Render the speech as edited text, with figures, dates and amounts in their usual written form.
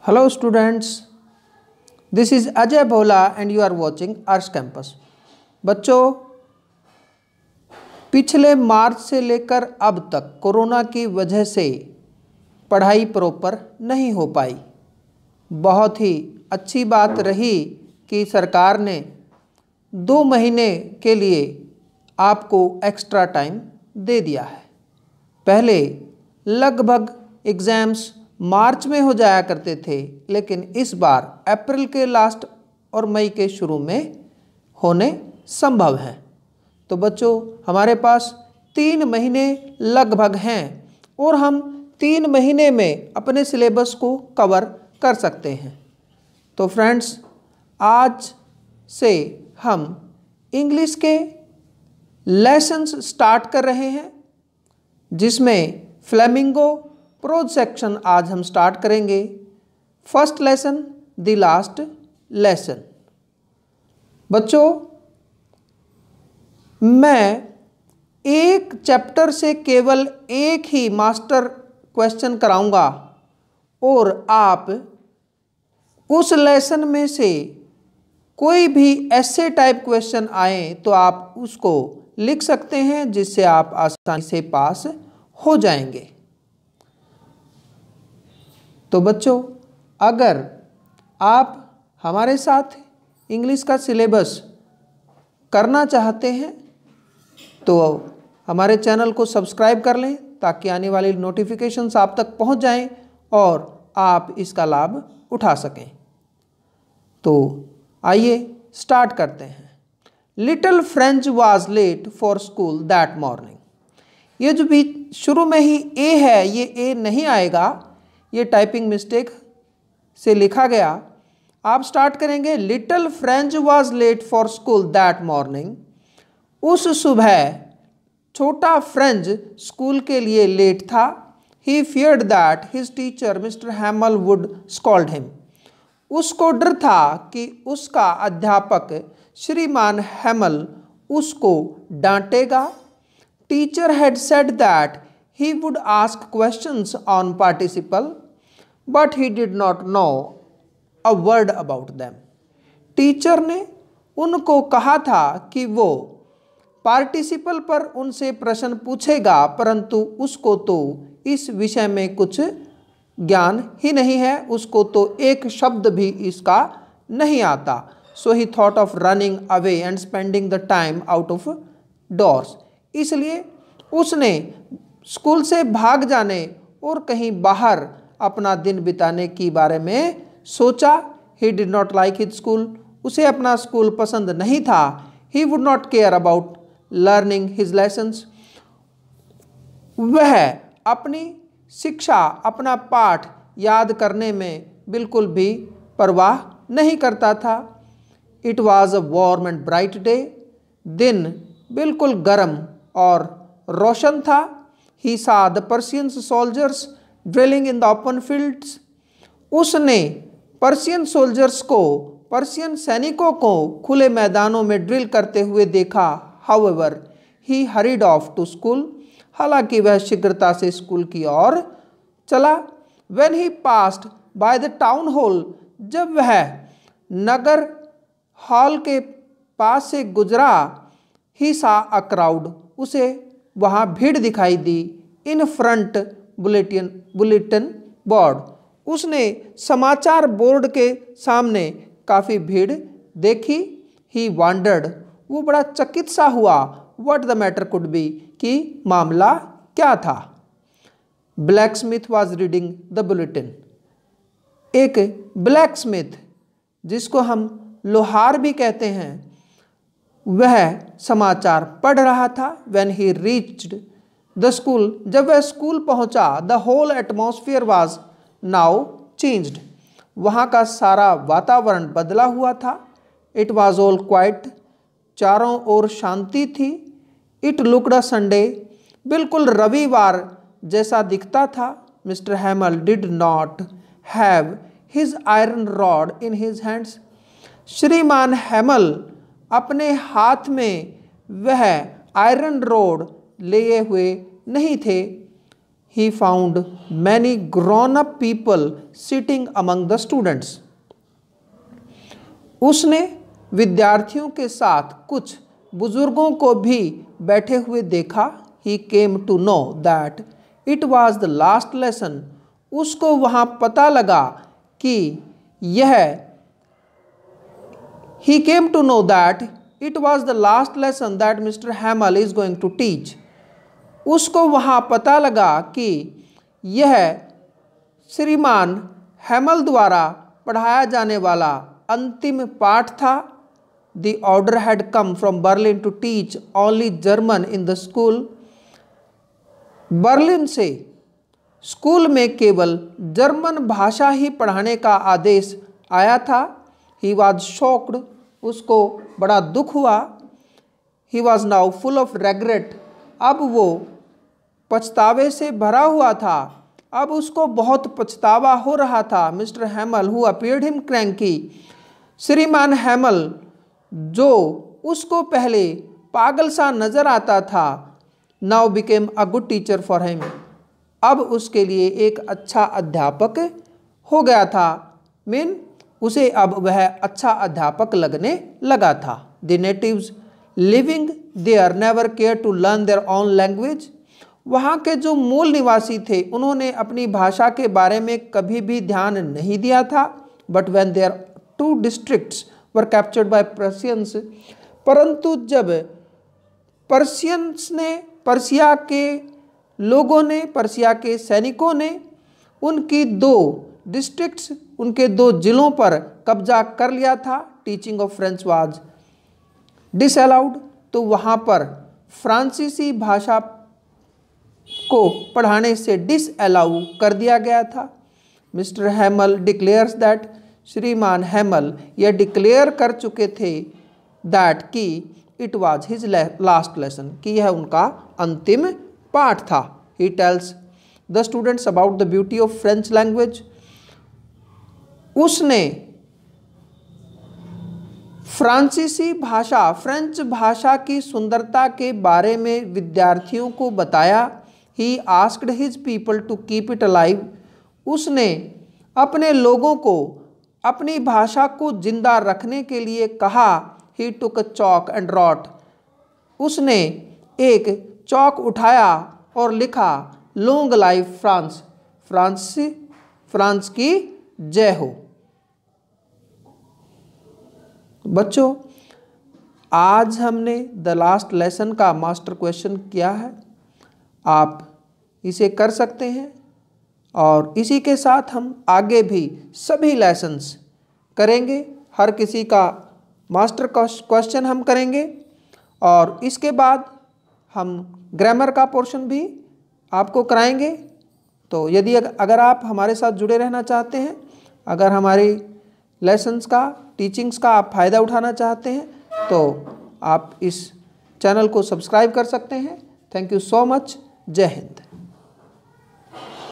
Hello students, this is Ajay Bhola and you are watching Arts Campus। बच्चों, पिछले मार्च से लेकर अब तक कोरोना की वजह से पढ़ाई प्रॉपर नहीं हो पाई। बहुत ही अच्छी बात रही कि सरकार ने 2 महीने के लिए आपको एक्स्ट्रा टाइम दे दिया है। पहले लगभग एग्ज़ाम्स मार्च में हो जाया करते थे, लेकिन इस बार अप्रैल के लास्ट और मई के शुरू में होने संभव हैं। तो बच्चों, हमारे पास 3 महीने लगभग हैं और हम 3 महीने में अपने सिलेबस को कवर कर सकते हैं। तो फ्रेंड्स, आज से हम इंग्लिश के लेसन्स स्टार्ट कर रहे हैं, जिसमें फ्लेमिंगो प्रोज सेक्शन आज हम स्टार्ट करेंगे। First lesson, the last lesson. बच्चों, मैं एक चैप्टर से केवल एक ही मास्टर क्वेश्चन कराऊंगा और आप उस लेसन में से कोई भी ऐसे टाइप क्वेश्चन आए तो आप उसको लिख सकते हैं, जिससे आप आसानी से पास हो जाएंगे। तो बच्चों, अगर आप हमारे साथ इंग्लिश का सिलेबस करना चाहते हैं तो हमारे चैनल को सब्सक्राइब कर लें, ताकि आने वाली नोटिफिकेशंस आप तक पहुंच जाएं और आप इसका लाभ उठा सकें। तो आइए स्टार्ट करते हैं। Little French was late for school that morning. ये जो भी शुरू में ही ए है, ये ए नहीं आएगा, ये टाइपिंग मिस्टेक से लिखा गया। आप स्टार्ट करेंगे, little French was late for school that morning. उस सुबह छोटा फ्रेंच स्कूल के लिए लेट था। He feared that his teacher Mister Hamel would scold him. उसको डर था कि उसका अध्यापक श्रीमान हैमल उसको डांटेगा। Teacher had said that he would ask questions on participle, but he did not know a word about them. Teacher ने उनको कहा था कि वो पार्टिसिपल पर उनसे प्रश्न पूछेगा, परंतु उसको तो इस विषय में कुछ ज्ञान ही नहीं है, उसको तो एक शब्द भी इसका नहीं आता। So he thought of running away and spending the time out of doors. इसलिए उसने स्कूल से भाग जाने और कहीं बाहर अपना दिन बिताने के बारे में सोचा। He did not like his school. उसे अपना स्कूल पसंद नहीं था। He would not care about learning his lessons. वह अपनी शिक्षा, अपना पाठ याद करने में बिल्कुल भी परवाह नहीं करता था। It was a warm and bright day. दिन बिल्कुल गर्म और रोशन था। He saw the Persian soldiers drilling in the open fields. उसने पर्शियन सोल्जर्स को, पर्शियन सैनिकों को खुले मैदानों में ड्रिल करते हुए देखा। However, he hurried off to school. हालांकि वह शीघ्रता से स्कूल की ओर चला। When he passed by the town hall, जब वह नगर हॉल के पास से गुजरा, he saw a crowd. उसे वहाँ भीड़ दिखाई दी। In front bulletin board. उसने समाचार बोर्ड के सामने काफ़ी भीड़ देखी। ही वॉन्डर्ड, वो बड़ा चकित सा हुआ। What the matter could be, कि मामला क्या था। Black Smith was reading the bulletin. एक ब्लैक स्मिथ, जिसको हम लोहार भी कहते हैं, वह समाचार पढ़ रहा था। When he reached the school, जब वह स्कूल पहुंचा, the whole atmosphere was now changed. वहाँ का सारा वातावरण बदला हुआ था। It was all quiet. चारों ओर शांति थी। It looked a Sunday. बिल्कुल रविवार जैसा दिखता था। Mr. Hamel did not have his iron rod in his hands. श्रीमान हैमल अपने हाथ में वह आयरन रोड लिए हुए नहीं थे। he found many grown-up people sitting among the students. उसने विद्यार्थियों के साथ कुछ बुजुर्गों को भी बैठे हुए देखा. He came to know that it was the last lesson. उसको वहाँ पता लगा कि यह He came to know that it was the last lesson that Mr. Hamel is going to teach. उसको वहाँ पता लगा कि यह श्रीमान हैमल द्वारा पढ़ाया जाने वाला अंतिम पाठ था. The order had come from Berlin to teach only German in the school. Berlin से स्कूल में केवल जर्मन भाषा ही पढ़ाने का आदेश आया था. He was shocked. उसको बड़ा दुख हुआ. He was now full of regret. अब वो पछतावे से भरा हुआ था. अब उसको बहुत पछतावा हो रहा था. Mister हैमल who appeared him cranky. श्रीमान हैमल जो उसको पहले पागल सा नजर आता था, now became a good teacher for him. अब उसके लिए एक अच्छा अध्यापक हो गया था. मीन उसे अब वह अच्छा अध्यापक लगने लगा था. The natives living there never cared to learn their own language. वहाँ के जो मूल निवासी थे उन्होंने अपनी भाषा के बारे में कभी भी ध्यान नहीं दिया था. But when their two districts were captured by Prussians, परंतु जब पर्शियंस ने, पर्सिया के लोगों ने, पर्सिया के सैनिकों ने उनकी 2 डिस्ट्रिक्ट्स, उनके 2 जिलों पर कब्जा कर लिया था, teaching of French was disallowed. तो वहाँ पर फ्रांसीसी भाषा को पढ़ाने से डिसअलाउ कर दिया गया था. मिस्टर हैमल डिक्लेयर्स दैट, श्रीमान हैमल यह डिक्लेयर कर चुके थे दैट कि it was his last lesson, कि यह उनका अंतिम पाठ था. He tells the students about the beauty of French language. उसने फ्रांसीसी भाषा, फ्रेंच भाषा की सुंदरता के बारे में विद्यार्थियों को बताया. He asked his people to keep it alive. उसने अपने लोगों को अपनी भाषा को जिंदा रखने के लिए कहा. ही टुक अ चॉक एंड रॉट. उसने एक चौक उठाया और लिखा, लॉन्ग लाइफ फ्रांस, फ्रांस की जय हो. बच्चों, आज हमने द लास्ट लेसन का मास्टर क्वेश्चन किया है. आप इसे कर सकते हैं और इसी के साथ हम आगे भी सभी लेसन्स करेंगे. हर किसी का मास्टर क्वेश्चन हम करेंगे और इसके बाद हम ग्रामर का पोर्शन भी आपको कराएंगे. तो यदि अगर आप हमारे साथ जुड़े रहना चाहते हैं, अगर हमारी लेसन्स का, टीचिंग्स का आप फ़ायदा उठाना चाहते हैं, तो आप इस चैनल को सब्सक्राइब कर सकते हैं. Thank you so much. जय हिंद.